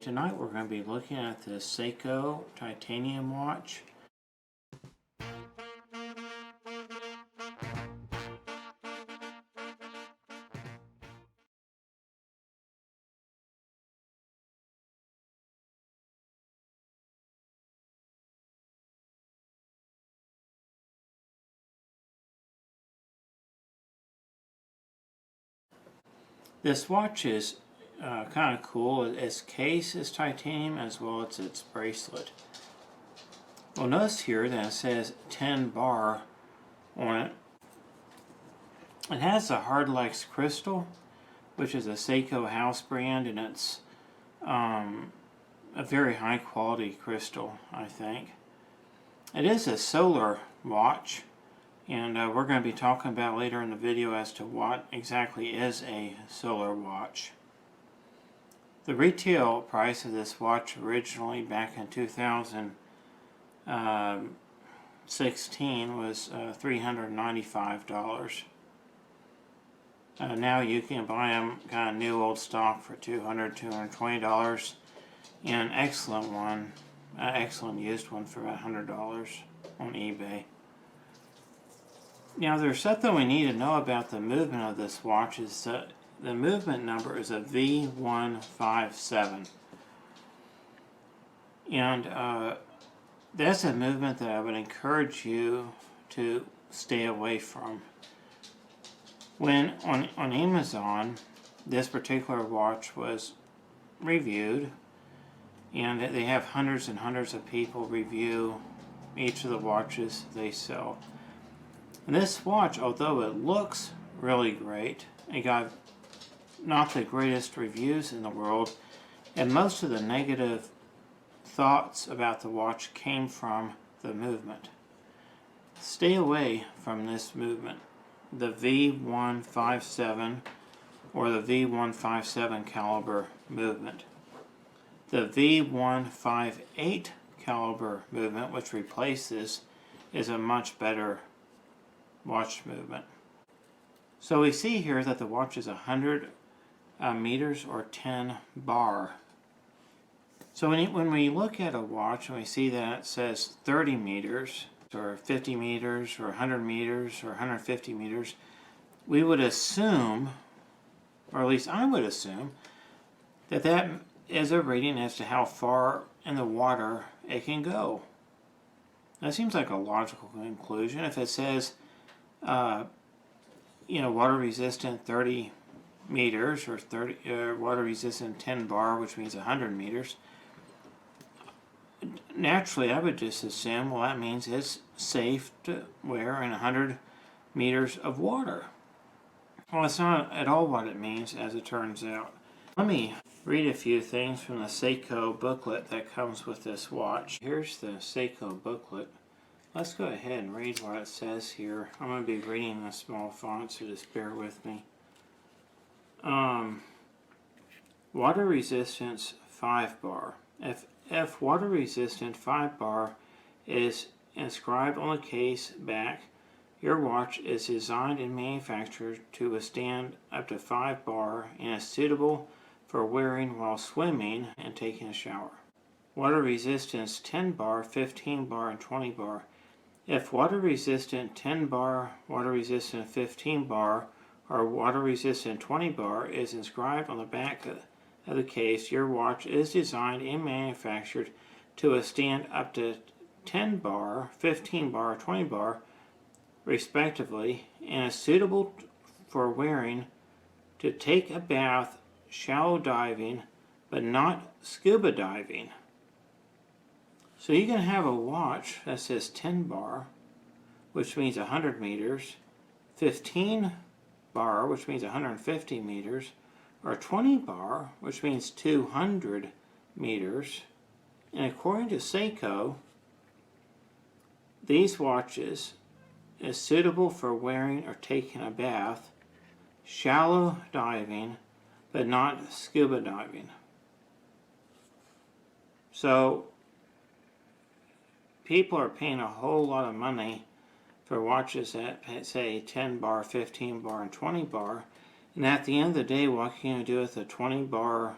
Tonight we're going to be looking at the Seiko titanium watch. This watch is kind of cool. Its case is titanium as well as its bracelet. Well, notice here that it says 10 bar on it. It has the Hardlex crystal, which is a Seiko house brand, and it's a very high quality crystal, I think. It is a solar watch, and we're going to be talking about later in the video as to what exactly is a solar watch. The retail price of this watch originally back in 2016 was $395. Now you can buy them kind of new old stock for $200, $220, and an excellent one, excellent used one for about $100 on eBay. Now there's something we need to know about the movement of this watch. Is that the movement number is a V157, and that's a movement that I would encourage you to stay away from. When on Amazon, this particular watch was reviewed, and they have hundreds and hundreds of people review each of the watches they sell. And this watch, although it looks really great, it got not the greatest reviews in the world, and most of the negative thoughts about the watch came from the movement. Stay away from this movement, the V157 or the V157 caliber movement. The V158 caliber movement, which replaces, is a much better watch movement. So we see here that the watch is 100 meters or 10 bar. So when we look at a watch and we see that it says 30 meters or 50 meters or 100 meters or 150 meters, we would assume, or at least I would assume, that that is a rating as to how far in the water it can go. That seems like a logical conclusion. If it says water resistant 30 meters or water resistant 10 bar, which means 100 meters, naturally I would just assume, well, that means it's safe to wear in 100 meters of water. Well, it's not at all what it means, as it turns out. Let me read a few things from the Seiko booklet that comes with this watch. Here's the Seiko booklet. Let's go ahead and read what it says here. I'm going to be reading in a small font, so just bear with me. Water resistance 5 bar. If water resistant 5 bar is inscribed on the case back, your watch is designed and manufactured to withstand up to 5 bar and is suitable for wearing while swimming and taking a shower. Water resistance 10 bar, 15 bar, and 20 bar. If water resistant 10 bar, water resistant 15 bar, or water resistant 20 bar is inscribed on the back of the case, your watch is designed and manufactured to withstand up to 10 bar, 15 bar, or 20 bar, respectively, and is suitable for wearing to take a bath, shallow diving, but not scuba diving. So you can have a watch that says 10 bar, which means 100 meters, 15 bar, which means 150 meters, or 20 bar, which means 200 meters. And according to Seiko, these watches is suitable for wearing or taking a bath, shallow diving, but not scuba diving. So people are paying a whole lot of money for watches that say 10 bar, 15 bar, and 20 bar. And at the end of the day, what can you do with a 20 bar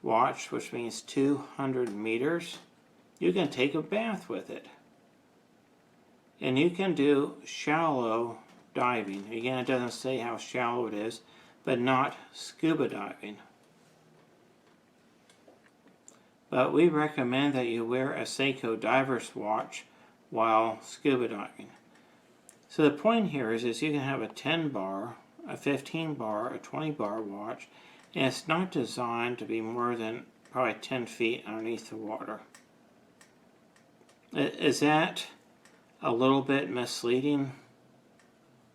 watch, which means 200 meters, you can take a bath with it. And you can do shallow diving. Again, it doesn't say how shallow it is, but not scuba diving. But we recommend that you wear a Seiko diver's watch while scuba diving. So the point here is you can have a 10 bar, a 15 bar, a 20 bar watch, and it's not designed to be more than probably 10 feet underneath the water. Is that a little bit misleading?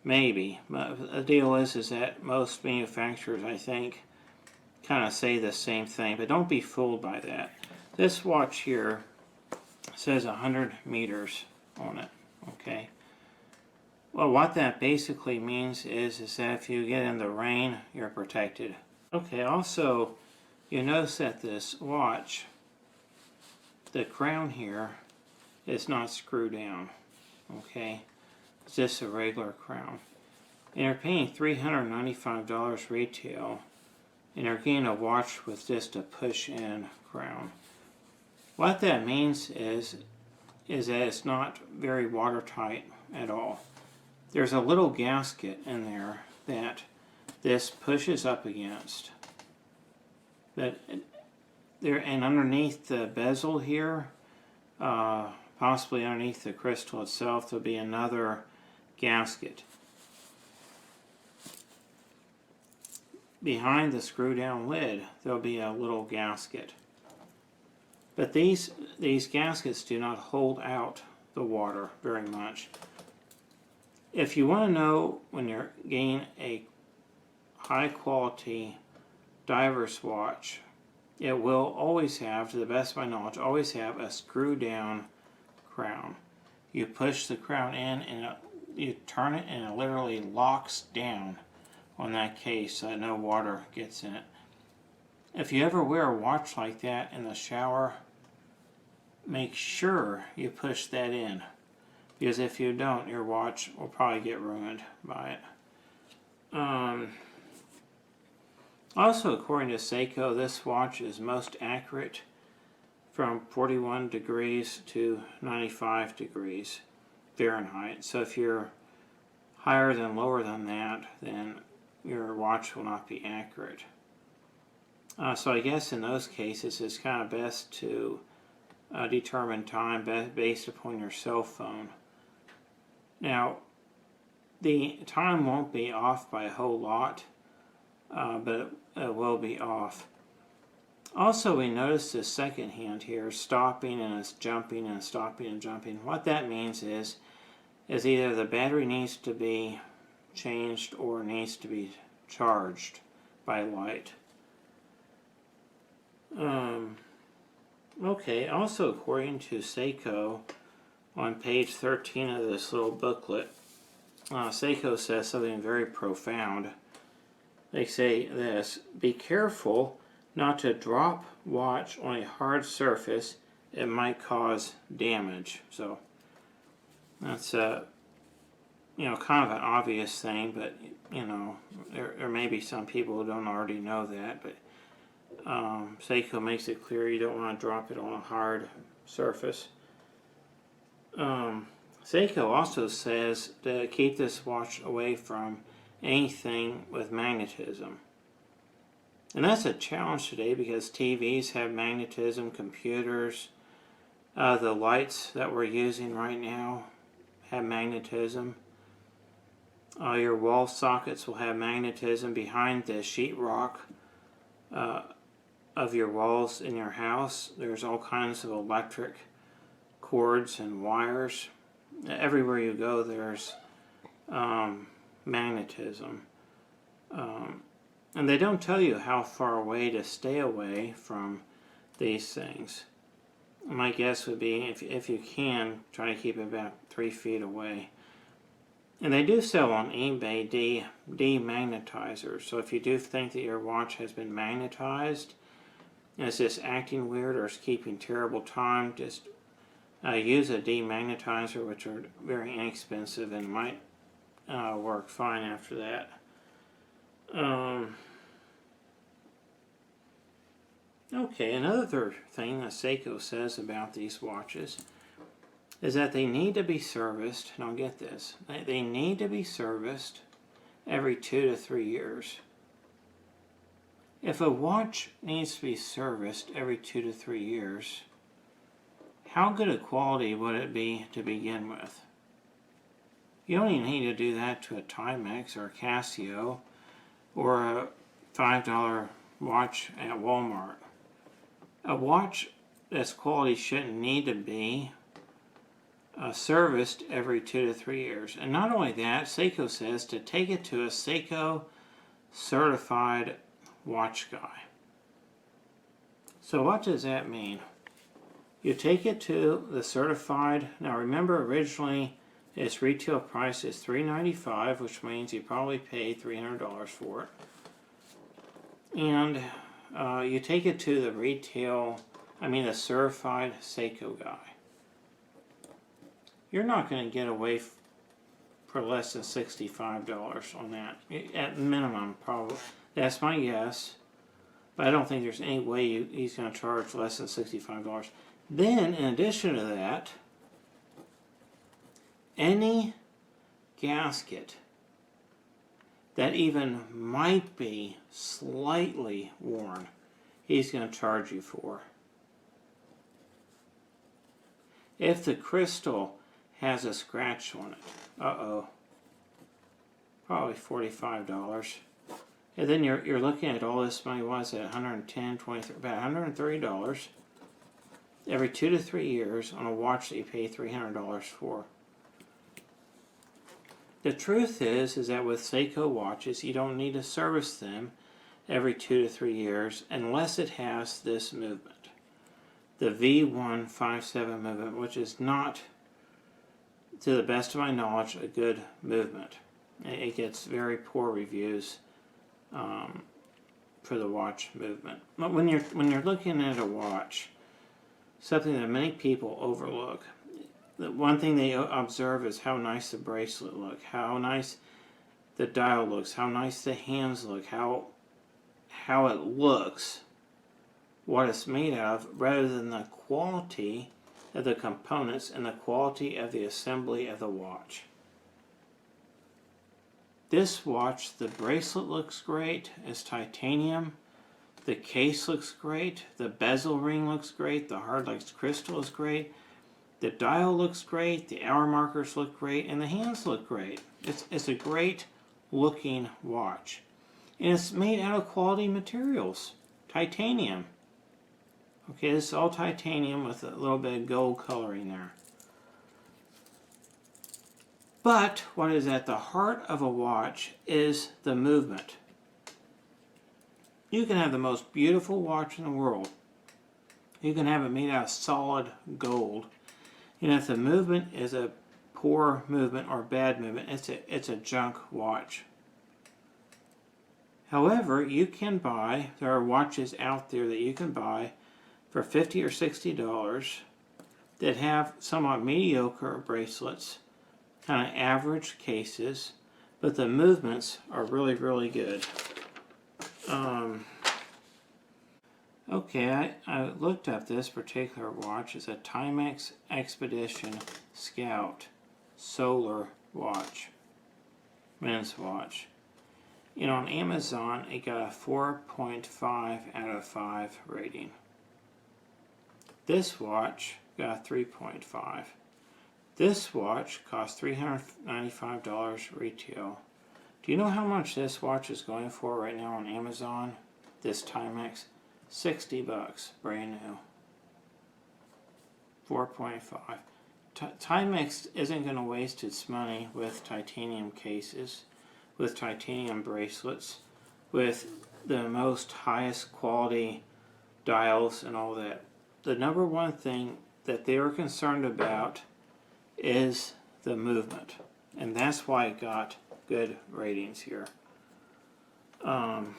Maybe. But the deal is that most manufacturers, I think, kind of say the same thing, but don't be fooled by that. This watch here says 100 meters on it, okay? Well, what that basically means is that if you get in the rain, you're protected. Okay, also, you notice that this watch, the crown here, is not screwed down, okay? It's just a regular crown. And you're paying $395 retail, and you're getting a watch with just a push-in crown. What that means is that it's not very watertight at all. There's a little gasket in there that this pushes up against. But there, and underneath the bezel here, possibly underneath the crystal itself, there'll be another gasket. Behind the screw-down lid, there'll be a little gasket. But these gaskets do not hold out the water very much. If you want to know when you're getting a high-quality diver's watch, it will always have, to the best of my knowledge, always have a screw-down crown. You push the crown in and you turn it and it literally locks down on that case so that no water gets in it. If you ever wear a watch like that in the shower, make sure you push that in, because if you don't, your watch will probably get ruined by it. Also, according to Seiko, this watch is most accurate from 41 degrees to 95 degrees Fahrenheit. So if you're higher than lower than that, then your watch will not be accurate. So I guess in those cases it's kind of best to determine time based upon your cell phone. Now, the time won't be off by a whole lot, but it will be off. Also, we notice this second hand here stopping and it's jumping and stopping and jumping. What that means is either the battery needs to be changed or needs to be charged by light. Okay, also according to Seiko, on page 13 of this little booklet, Seiko says something very profound. They say this: be careful not to drop watch on a hard surface, it might cause damage. So that's kind of an obvious thing, but there may be some people who don't already know that, but Seiko makes it clear you don't want to drop it on a hard surface. Seiko also says to keep this watch away from anything with magnetism. And that's a challenge today because TVs have magnetism, computers, the lights that we're using right now have magnetism. Your wall sockets will have magnetism behind the sheetrock of your walls in your house. There's all kinds of electric cords and wires. Everywhere you go there's magnetism. And they don't tell you how far away to stay away from these things. My guess would be if you can, try to keep it about 3 feet away. And they do sell on eBay demagnetizers. So if you do think that your watch has been magnetized and it's just acting weird or it's keeping terrible time, just use a demagnetizer, which are very inexpensive and might work fine after that. Okay, another thing that Seiko says about these watches is that they need to be serviced. Now get this, they need to be serviced every 2 to 3 years. If a watch needs to be serviced every 2 to 3 years, how good a quality would it be to begin with? You don't even need to do that to a Timex or a Casio or a $5 watch at Walmart. A watch that's quality shouldn't need to be serviced every 2 to 3 years. And not only that, Seiko says to take it to a Seiko certified watch guy. So what does that mean? You take it to the certified. Now remember, originally its retail price is $395, which means you probably paid $300 for it. And you take it to the certified Seiko guy. You're not going to get away for less than $65 on that. At minimum, probably. That's my guess. But I don't think there's any way he's going to charge less than $65. Then, in addition to that, any gasket that even might be slightly worn, he's going to charge you for. If the crystal has a scratch on it, probably $45. And then you're looking at all this money, what is it, $110, $23, about $130 every 2 to 3 years on a watch that you pay $300 for. The truth is that with Seiko watches, you don't need to service them every 2 to 3 years unless it has this movement, the V157 movement, which is not, to the best of my knowledge, a good movement. It gets very poor reviews for the watch movement. But when you're looking at a watch, something that many people overlook, the one thing they observe is how nice the bracelet looks, how nice the dial looks, how nice the hands look, how it looks, what it's made of, rather than the quality of the components and the quality of the assembly of the watch. This watch, the bracelet looks great, it's titanium, the case looks great, the bezel ring looks great, the hard like crystal is great, the dial looks great, the hour markers look great, and the hands look great. It's a great looking watch. And it's made out of quality materials, titanium. Okay, this is all titanium with a little bit of gold coloring there. But what is at the heart of a watch is the movement. You can have the most beautiful watch in the world. You can have it made out of solid gold. And if the movement is a poor movement or bad movement, it's a junk watch. However, you can buy, there are watches out there that you can buy for $50 or $60 that have somewhat mediocre bracelets, kind of average cases, but the movements are really, really good. Okay, I looked up this particular watch. It's a Timex Expedition Scout Solar Watch, men's watch. And on Amazon, it got a 4.5 out of 5 rating. This watch got a 3.5. This watch cost $395 retail. Do you know how much this watch is going for right now on Amazon? This Timex? $60, brand new. 4.5. Timex isn't going to waste its money with titanium cases, with titanium bracelets, with the most highest quality dials and all that. The number one thing that they were concerned about is the movement, and that's why it got good ratings here. One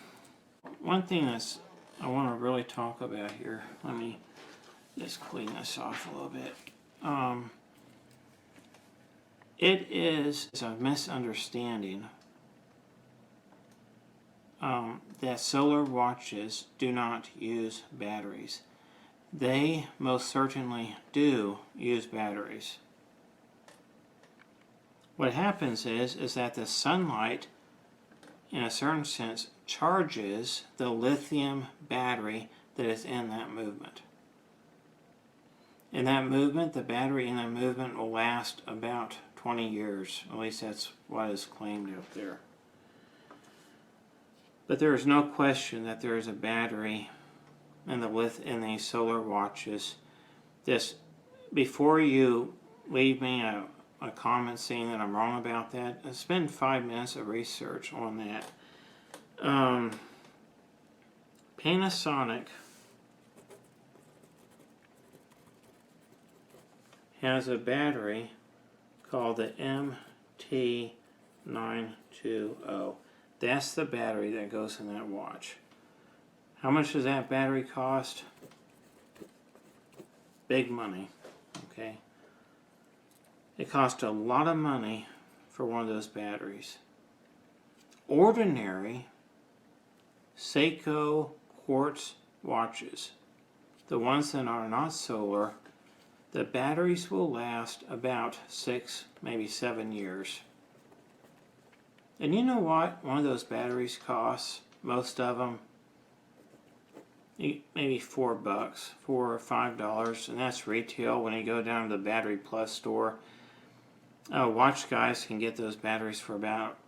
thing that's I want to really talk about here, let me just clean this off a little bit. It is a misunderstanding that solar watches do not use batteries. They most certainly do use batteries. What happens is that the sunlight, in a certain sense, charges the lithium battery that is in that movement. In that movement, the battery in that movement will last about 20 years. At least that's what is claimed out there. But there is no question that there is a battery in these solar watches. Just before you leave me a comment saying that I'm wrong about that, spend 5 minutes of research on that. Panasonic has a battery called the MT920. That's the battery that goes in that watch. How much does that battery cost? Big money, okay? It costs a lot of money for one of those batteries. Ordinary Seiko quartz watches, the ones that are not solar, the batteries will last about 6, maybe 7 years. And you know what one of those batteries costs? Most of them, maybe $4, $4 or $5, and that's retail. When you go down to the Battery Plus store, watch guys can get those batteries for about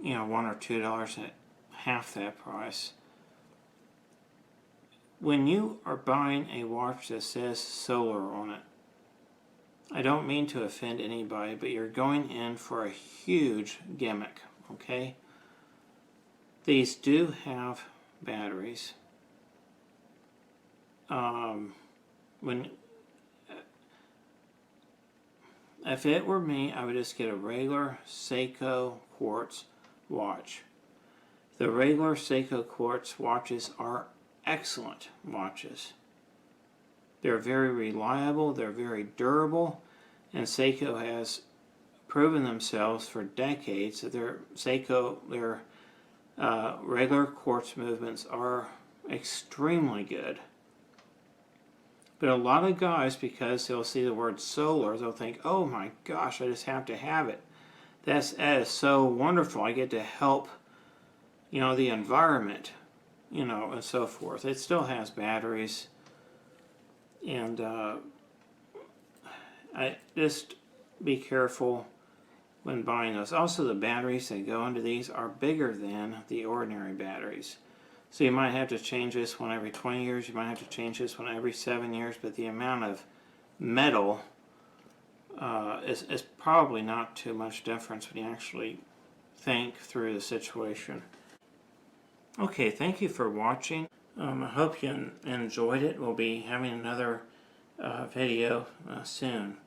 $1 or $2 at half that price. When you are buying a watch that says solar on it, I don't mean to offend anybody, but you're going in for a huge gimmick, okay? These do have batteries. If it were me, I would just get a regular Seiko quartz watch. The regular Seiko quartz watches are excellent watches. They're very reliable, they're very durable, and Seiko has proven themselves for decades that their regular quartz movements are extremely good. But a lot of guys, because they'll see the word solar, they'll think, oh my gosh, I just have to have it. That is so wonderful. I get to help, the environment, and so forth. It still has batteries. And I just be careful when buying those. Also, the batteries that go into these are bigger than the ordinary batteries. So you might have to change this one every 20 years, you might have to change this one every 7 years, but the amount of metal is probably not too much difference when you actually think through the situation. Okay, thank you for watching. I hope you enjoyed it. We'll be having another video soon.